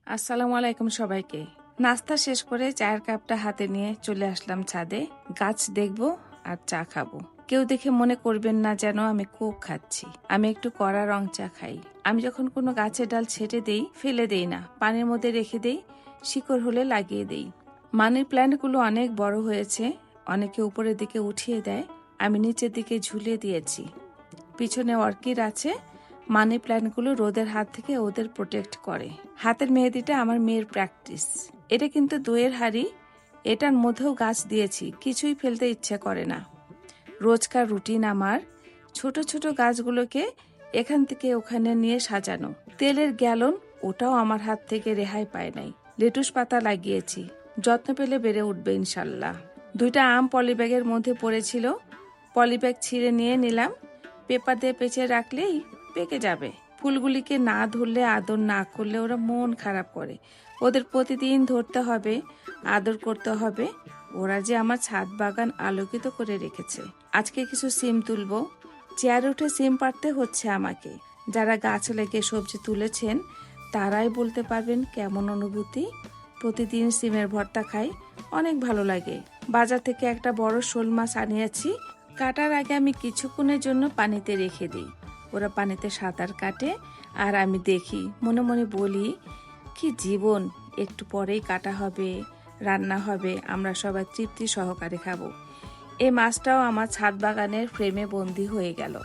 আসসালামু আলাইকুম সবাইকে। নাস্তা শেষ করে চায়ের কাপটা হাতে নিয়ে চলে আসলাম ছাদে। গাছ দেখব আর চা খাবো। কেউ দেখে মনে করবেন না যেন আমি কোক খাচ্ছি। আমি একটু কড়া রং চা খাই। আমি যখন কোনো গাছের ডাল ছেটে দেই, ফেলে দেই না, পানির মধ্যে রেখে দেই, শিকড় হলে লাগিয়ে দেই। মানি প্ল্যান্টগুলো অনেক বড় হয়েছে, অনেকে উপরের দিকে উঠিয়ে দেয়, আমি নিচের দিকে ঝুলিয়ে দিয়েছি। পিছনে অর্কিড আছে। মানি প্ল্যান্টগুলো রোদের হাত থেকে ওদের প্রোটেক্ট করে। হাতের মেহেদিটা আমার মেয়ের প্র্যাকটিস। এটা কিন্তু দইয়ের হাড়ি, এটার মধ্যেও গাছ দিয়েছি, কিছুই ফেলতে ইচ্ছে করে না। রোজকার রুটিন আমার ছোট ছোট গাছগুলোকে এখান থেকে ওখানে নিয়ে সাজানো। তেলের গ্যালন, ওটাও আমার হাত থেকে রেহাই পায় নাই। লেটুস পাতা লাগিয়েছি, যত্ন পেলে বেড়ে উঠবে ইনশাল্লাহ। 2টা আম পলিব্যাগের মধ্যে পড়েছিল, পলিব্যাগ ছিঁড়ে নিয়ে নিলাম। পেপার দিয়ে পেঁচে রাখলেই পেকে যাবে। ফুলগুলিকে না ধরলে, আদর না করলে ওরা মন খারাপ করে। ওদের প্রতিদিন ধরতে হবে, আদর করতে হবে। ওরা যে আমার ছাদ বাগান আলোকিত করে রেখেছে। আজকে কিছু সিম তুলবো। চেয়ারে উঠে সিম পাড়তে হচ্ছে আমাকে। যারা গাছ লেগে সবজি তুলেছেন তারাই বলতে পারবেন কেমন অনুভূতি। প্রতিদিন সিমের ভর্তা খাই, অনেক ভালো লাগে। বাজার থেকে একটা বড় শোল মাছ আনিয়েছি। কাটার আগে আমি কিছুক্ষণের জন্য পানিতে রেখে দিই। ওরা পানিতে সাঁতার কাটে আর আমি দেখি, মনে মনে বলি, কি জীবন, একটু পরেই কাটা হবে, রান্না হবে, আমরা সবাই তৃপ্তি সহকারে খাবো। এই মাছটাও আমার ছাদ বাগানের ফ্রেমে বন্দি হয়ে গেল।